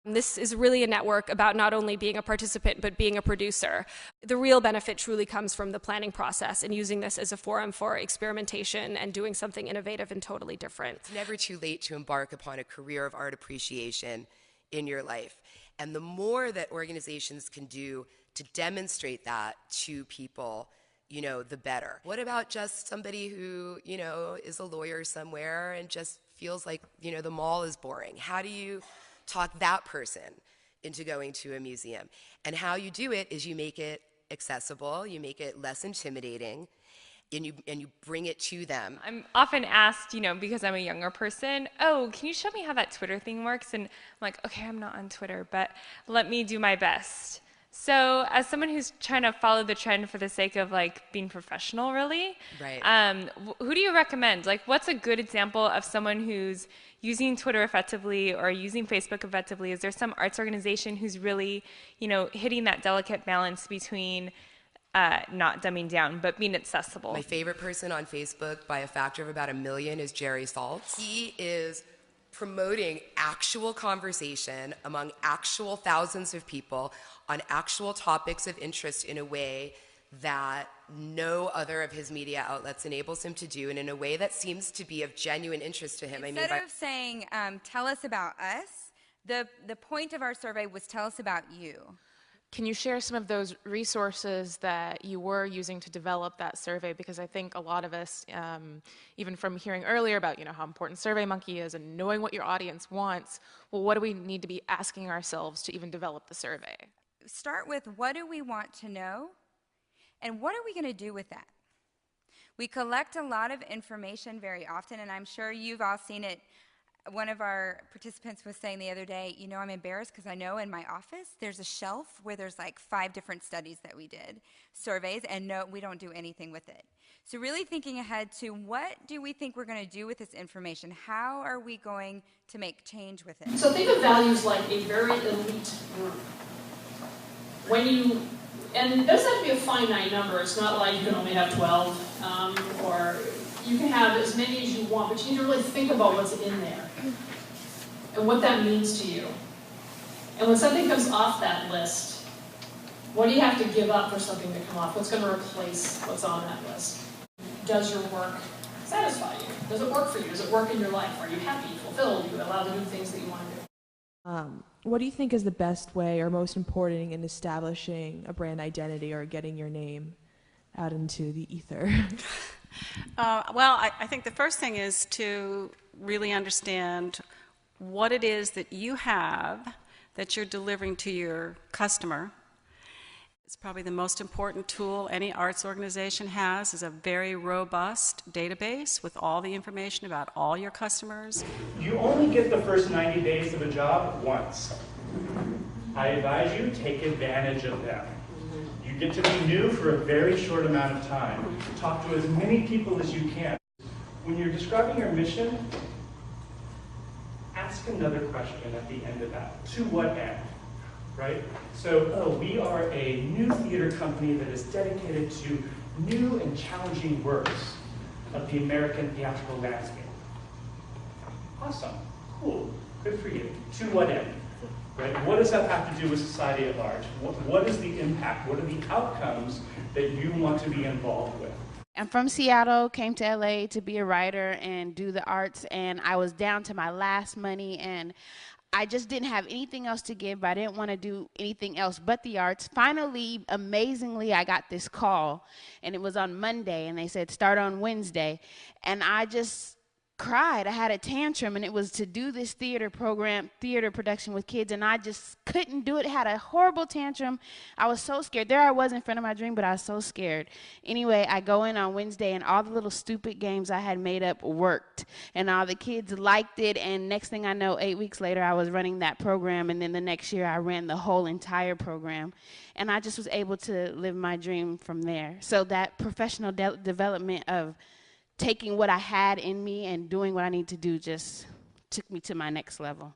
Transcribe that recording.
This is really a network about not only being a participant, but being a producer. The real benefit truly comes from the planning process and using this as a forum for experimentation and doing something innovative and totally different. It's never too late to embark upon a career of art appreciation in your life. And the more that organizations can do to demonstrate that to people, the better. What about just somebody who, is a lawyer somewhere and just feels like, the mall is boring? How do you talk that person into going to a museum? And how you do it is you make it accessible, you make it less intimidating, and you bring it to them. I'm often asked, because I'm a younger person, oh, can you show me how that Twitter thing works? And I'm like, okay, I'm not on Twitter, but let me do my best. So as someone who's trying to follow the trend for the sake of being professional, really, right. Who do you recommend? What's a good example of someone who's using Twitter effectively or using Facebook effectively? Is there some arts organization who's really, hitting that delicate balance between not dumbing down, but being accessible? My favorite person on Facebook by a factor of about 1 million is Jerry Saltz. He is promoting actual conversation among actual thousands of people on actual topics of interest in a way that no other of his media outlets enables him to do, and in a way that seems to be of genuine interest to him. Instead of saying, tell us about us, the point of our survey was tell us about you. Can you share some of those resources that you were using to develop that survey? Because I think a lot of us, even from hearing earlier about how important SurveyMonkey is and knowing what your audience wants, well, what do we need to be asking ourselves to even develop the survey? Start with what do we want to know, and what are we going to do with that? We collect a lot of information very often, and I'm sure you've all seen it. One of our participants was saying the other day, I'm embarrassed because I know in my office there's a shelf where there's 5 different studies that we did, surveys, and no, we don't do anything with it. So really thinking ahead to what do we think we're going to do with this information? How are we going to make change with it? So think of values like a very elite group. And it doesn't have to be a finite number. It's not like you can only have 12, or you can have as many as you want, but you need to really think about what's in there and what that means to you. And when something comes off that list, what do you have to give up for something to come off? What's going to replace what's on that list? Does your work satisfy you? Does it work for you? Does it work in your life? Are you happy, fulfilled? You allowed to do things that you want to do? What do you think is the best way or most important in establishing a brand identity or getting your name out into the ether? Well, I think the first thing is to really understand what it is that you have that you're delivering to your customer. It's probably the most important tool any arts organization has, is a very robust database with all the information about all your customers. You only get the first 90 days of a job once. I advise you, take advantage of them. You get to be new for a very short amount of time. Talk to as many people as you can. When you're describing your mission, ask another question at the end of that. To what end? Right? So, we are a new theater company that is dedicated to new and challenging works of the American theatrical landscape. Awesome. Cool. Good for you. To what end? Right? What does that have to do with society at large? What is the impact? What are the outcomes that you want to be involved with? I'm from Seattle, came to LA to be a writer and do the arts, and I was down to my last money, and I just didn't have anything else to give, but I didn't want to do anything else but the arts. Finally, amazingly, I got this call, and it was on Monday, and they said, start on Wednesday, and I just cried. I had a tantrum, and it was to do this theater production with kids, and I just couldn't do it. Had a horrible tantrum. I was so scared. There I was in front of my dream, but I was so scared. Anyway, I go in on Wednesday, and all the little stupid games I had made up worked, and all the kids liked it, and next thing I know, 8 weeks later, I was running that program, and then the next year, I ran the whole entire program, and I just was able to live my dream from there. So that professional development of taking what I had in me and doing what I need to do just took me to my next level.